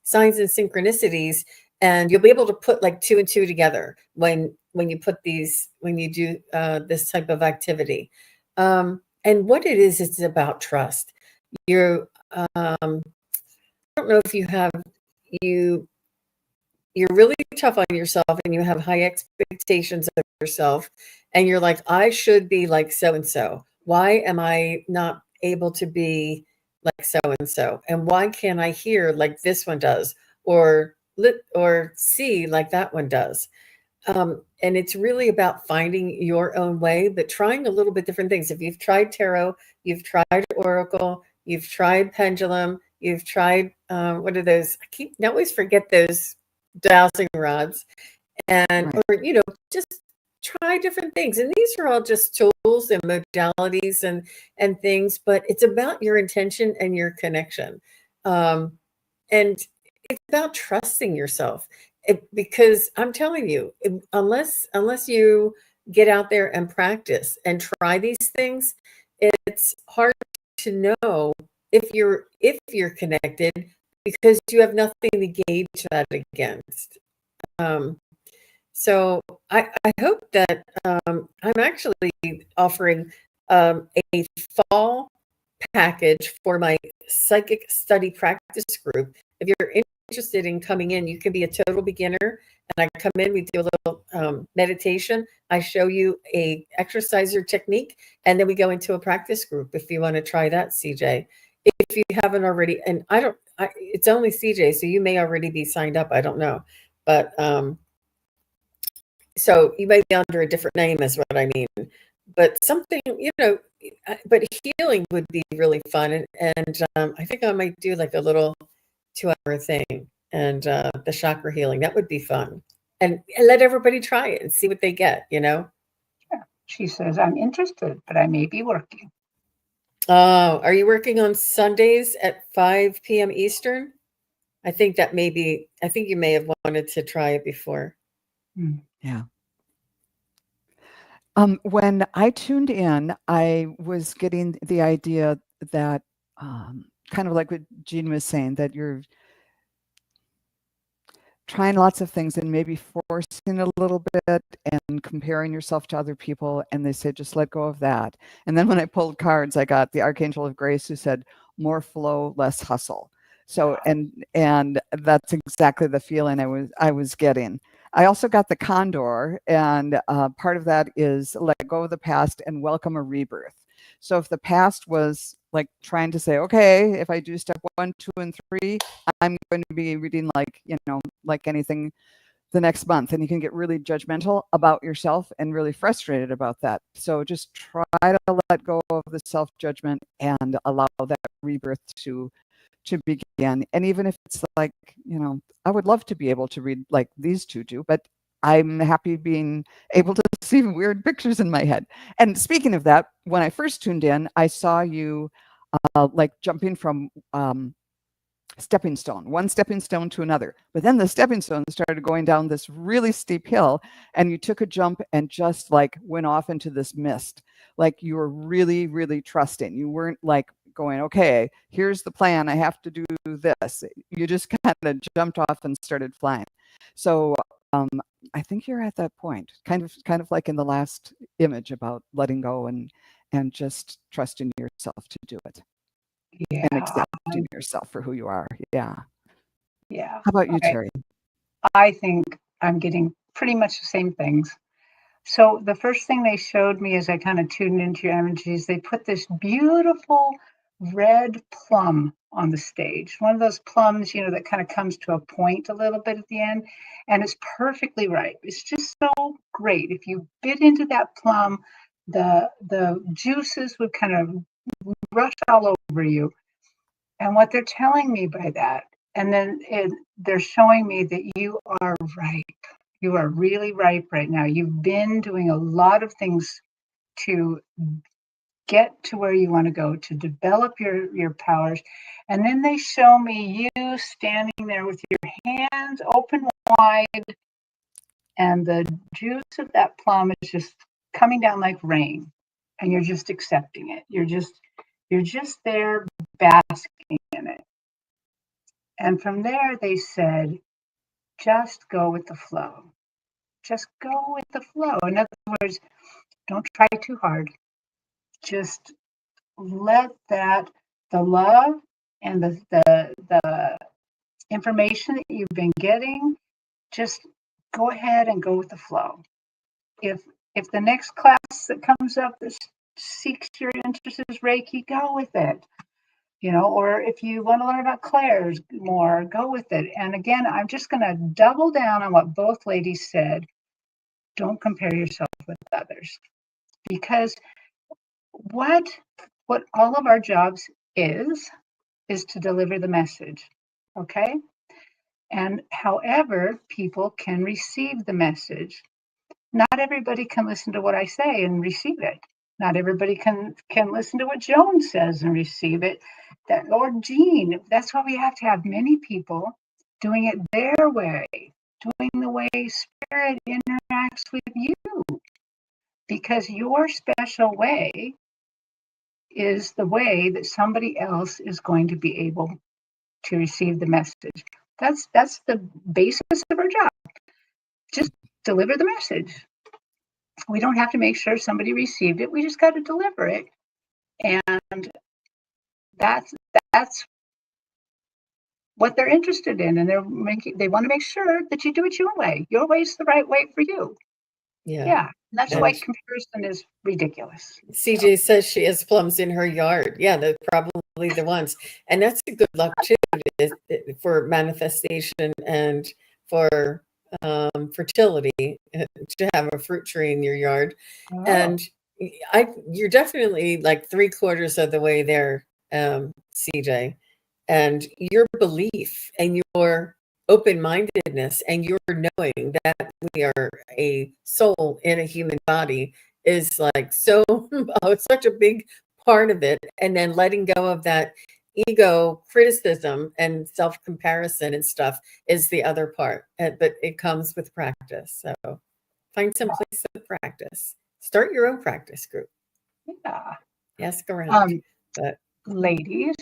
signs and synchronicities, and you'll be able to put like two and two together when you put these when you do this type of activity. And what it is, it's about trust. You're I don't know if you you're really tough on yourself and you have high expectations of yourself, and you're like, I should be like so and so. Why am I not able to be like so and so? And why can't I hear like this one does, or see like that one does? And it's really about finding your own way, but trying a little bit different things. If you've tried tarot, you've tried oracle, you've tried pendulum, you've tried what are those? I always forget those dowsing rods, and Right. or just try different things. And these are all just tools and modalities and things, but it's about your intention and your connection. And it's about trusting yourself. Because I'm telling you, unless you get out there and practice and try these things, it's hard to know if you're connected, because you have nothing to gauge that against. So I hope that I'm actually offering a fall package for my psychic study practice group. If you're interested in coming in, you can be a total beginner, and I come in, we do a little meditation. I show you a exercise or technique, and then we go into a practice group if you want to try that, CJ. If you haven't already, and it's only CJ, so you may already be signed up. I don't know, but so you may be under a different name, is what I mean. But something, but healing would be really fun, and I think I might do like a little 2-hour thing, and the chakra healing, that would be fun, and let everybody try it and see what they get. Yeah. She says, I'm interested, but I may be working. Oh, are you working on Sundays at 5 p.m. Eastern? I think you may have wanted to try it before. Yeah. When I tuned in, I was getting the idea that kind of like what Jean was saying, that you're trying lots of things and maybe forcing a little bit and comparing yourself to other people. And they said, just let go of that. And then when I pulled cards, I got the Archangel of Grace, who said, more flow, less hustle. So, and that's exactly the feeling I was getting. I also got the Condor, and part of that is let go of the past and welcome a rebirth. So if the past was like trying to say, okay, if I do step 1, 2, and 3, I'm going to be reading like anything the next month, and you can get really judgmental about yourself and really frustrated about that. So just try to let go of the self-judgment and allow that rebirth to begin. And even if it's like, I would love to be able to read like these two do, but I'm happy being able to see weird pictures in my head. And speaking of that, when I first tuned in, I saw you like jumping from one stepping stone to another. But then the stepping stone started going down this really steep hill, and you took a jump and just like went off into this mist. Like you were really, really trusting. You weren't like going, okay, here's the plan, I have to do this. You just kind of jumped off and started flying. So I think you're at that point, kind of like in the last image about letting go and just trusting yourself to do it. Yeah. And accepting yourself for who you are. Yeah. Yeah. How about you, Terri? I think I'm getting pretty much the same things. So the first thing they showed me as I kind of tuned into your energies, they put this beautiful red plum on the stage. One of those plums, that kind of comes to a point a little bit at the end, and it's perfectly ripe. It's just so great. If you bit into that plum, the juices would kind of rush all over you. And what they're telling me by that, and then they're showing me that you are ripe. You are really ripe right now. You've been doing a lot of things to get to where you want to go, to develop your powers. And then they show me you standing there with your hands open wide, and the juice of that plum is just coming down like rain, and you're just accepting it. You're just there basking in it. And from there they said, just go with the flow. Just go with the flow. In other words, don't try too hard. Just let the love and the information that you've been getting, just go ahead and go with the flow. If the next class that comes up that seeks your interest is Reiki, go with it. Or if you want to learn about clairs more, go with it. And again, I'm just going to double down on what both ladies said. Don't compare yourself with others, because what all of our jobs is to deliver the message. Okay. And however people can receive the message, not everybody can listen to what I say and receive it. Not everybody can listen to what Joan says and receive it. Or Jean. That's why we have to have many people doing it their way, doing the way spirit interacts with you, because your special way is the way that somebody else is going to be able to receive the message. That's the basis of our job. Just deliver the message. We don't have to make sure somebody received it. We just got to deliver it. And that's what they're interested in. And they want to make sure that you do it your way. Your way is the right way for you. Yeah. And that's why comparison is ridiculous. CJ says she has plums in her yard. Yeah, they're probably the ones. And that's a good luck too, for manifestation and for fertility, to have a fruit tree in your yard. Oh. And you're definitely like 3/4 of the way there, CJ. And your belief and your open-mindedness and your knowing that we are a soul in a human body is like so it's such a big part of it. And then letting go of that ego criticism and self-comparison and stuff is the other part. But it comes with practice. So find some place to practice. Start your own practice group. Yeah. Ask around. But ladies,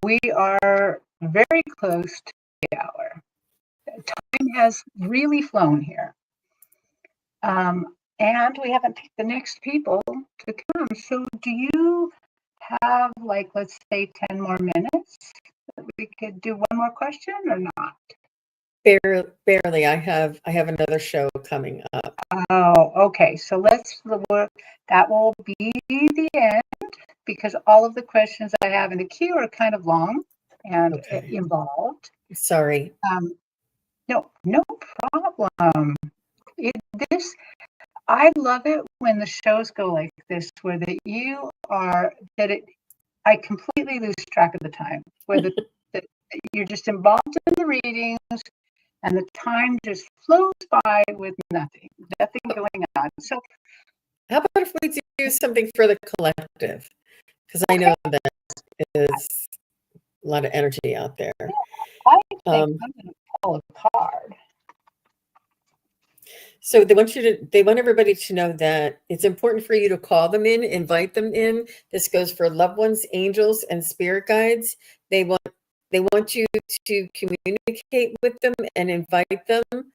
we are very close to the hour. Time has really flown here. And we haven't picked the next people to come. So do you have, like, let's say 10 more minutes that we could do one more question or not? barely. I have another show coming up. Oh, okay. So that will be the end, because all of the questions I have in the queue are kind of long and involved. Sorry. No problem. I love it when the shows go like this, where I completely lose track of the time, where that you're just involved in the readings and the time just flows by with nothing going on. So how about if we do something for the collective? Because I know that is a lot of energy out there. I think I'm going to pull a card. So they want everybody to know that it's important for you to call them in, invite them in. This goes for loved ones, angels, and spirit guides. They want you to communicate with them and invite them.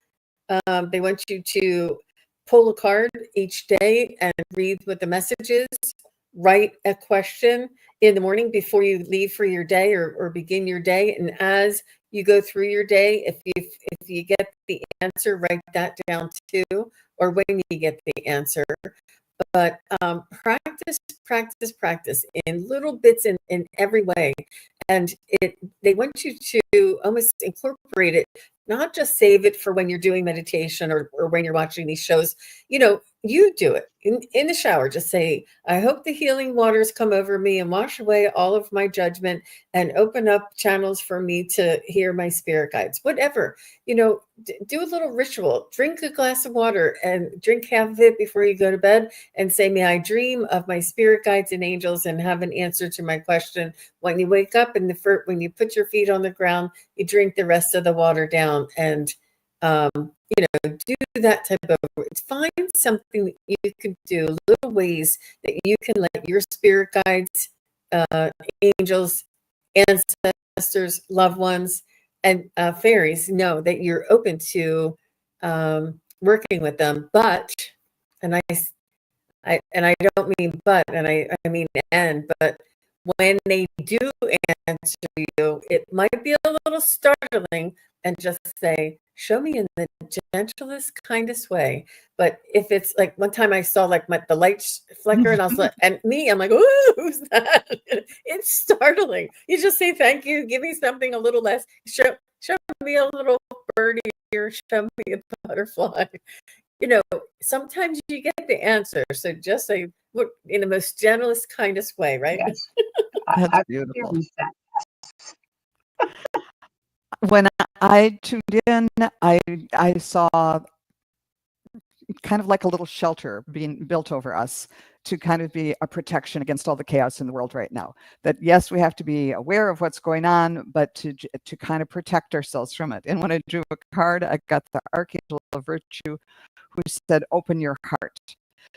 They want you to pull a card each day and read what the message is. Write a question in the morning before you leave for your day or begin your day. And as you go through your day, if you get the answer, write that down too. Or when you get the answer, but practice in little bits in every way. And they want you to almost incorporate it, not just save it for when you're doing meditation or when you're watching these shows. You do it in the shower. Just say, I hope the healing waters come over me and wash away all of my judgment and open up channels for me to hear my spirit guides. Whatever, do a little ritual. Drink a glass of water and drink half of it before you go to bed and say, may I dream of my spirit guides and angels and have an answer to my question. When you wake up when you put your feet on the ground, you drink the rest of the water down and, do that type of, find something that you can do, little ways that you can let your spirit guides, angels, ancestors, loved ones, and fairies know that you're open to working with them. But, and I don't mean but, and I mean but when they do answer you, it might be a little startling, and just say, show me in the gentlest, kindest way. But if it's like one time I saw like the lights flicker and I was like, and I'm like, ooh, who's that? It's startling. You just say, thank you. Give me something a little less. Show me a little birdie or show me a butterfly. Sometimes you get the answer. So just say, look, in the most gentlest, kindest way, right? Yes. That's I beautiful. experienced that. When I tuned in, I saw kind of like a little shelter being built over us to kind of be a protection against all the chaos in the world right now. That yes, we have to be aware of what's going on, but to kind of protect ourselves from it. And when I drew a card, I got the Archangel of Virtue, who said, open your heart.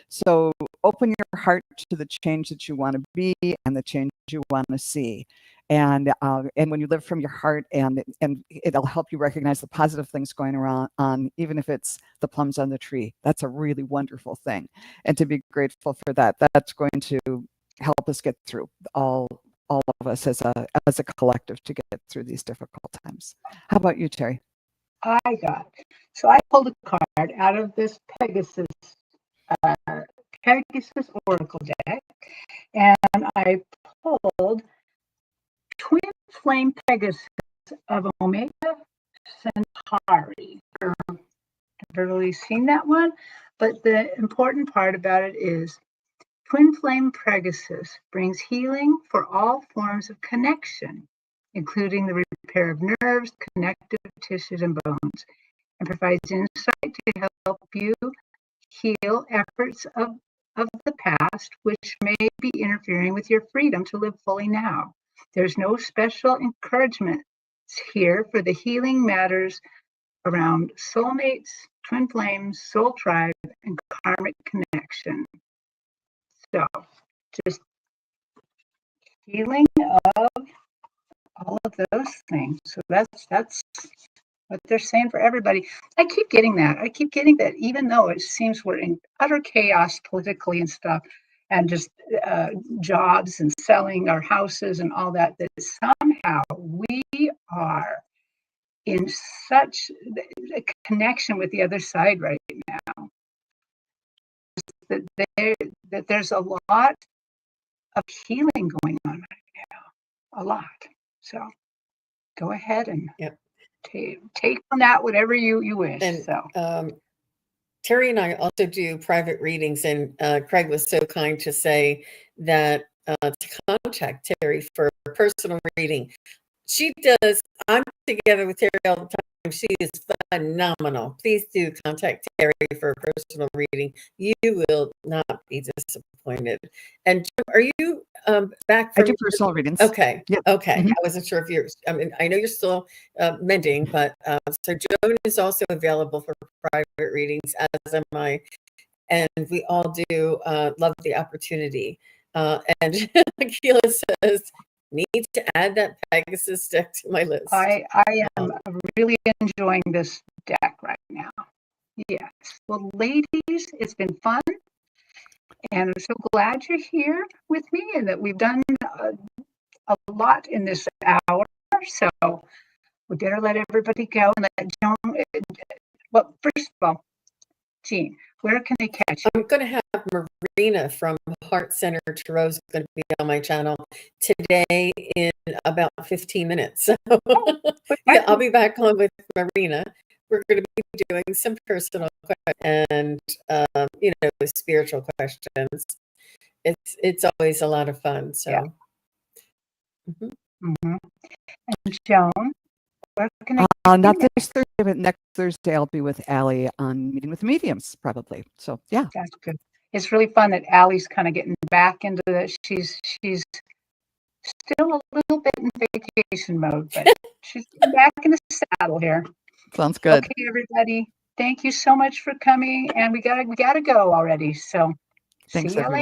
So open your heart to the change that you want to be and the change you want to see. And when you live from your heart, and it'll help you recognize the positive things going on, even if it's the plums on the tree. That's a really wonderful thing. And to be grateful for that, that's going to help us get through, all of us as a collective, to get through these difficult times. How about you, Terri? I pulled a card out of this Pegasus Oracle deck, and I pulled Twin Flame Pegasus of Omega Centauri. I've never really seen that one, but the important part about it is Twin Flame Pegasus brings healing for all forms of connection, including the repair of nerves, connective tissues, and bones, and provides insight to help you heal efforts of the past, which may be interfering with your freedom to live fully now. There's no special encouragement here for the healing matters around soulmates, twin flames, soul tribe, and karmic connection. So, just healing of all of those things. So that's what they're saying for everybody. I keep getting that, even though it seems we're in utter chaos politically and stuff, and just jobs and selling our houses and all that, that somehow we are in such a connection with the other side right now, that there's a lot of healing going on right now, a lot. So go ahead and take on that whatever you wish. And so Terri and I also do private readings, and Craig was so kind to say that to contact Terri for a personal reading. She does. I'm together with Terri all the time. She is phenomenal. Please do contact Terri for a personal reading. You will not be disappointed. And are you back from? I do personal readings. Okay. Yeah. Okay. Mm-hmm. I wasn't sure if you're. I mean, I know you're still mending, but so Joan is also available for private readings, as am I, and we all do love the opportunity. And Akila says, need to add that Pegasus deck to my list. I am really enjoying this deck right now. Yes. Well, ladies, it's been fun. And I'm so glad you're here with me, and that we've done a lot in this hour. So we better let everybody go and let Joan. Well, first of all, Jean, Where can they catch you? I'm going to have Marina from Heart Center Tarot's going to be on my channel today in about 15 minutes. So yeah, I'll be back on with Marina. We're going to be doing some personal questions and spiritual questions. It's always a lot of fun. So Yeah. Mhm. Mm-hmm. And Joan, where can they Not this Thursday, but next Thursday I'll be with Allie on Meeting with Mediums, probably. So yeah, That's good. It's really fun that Allie's kind of getting back into the. She's still a little bit in vacation mode, but she's back in the saddle here. sounds good. Okay, everybody. Thank you so much for coming, and we gotta go already. So Thanks, see you everyone.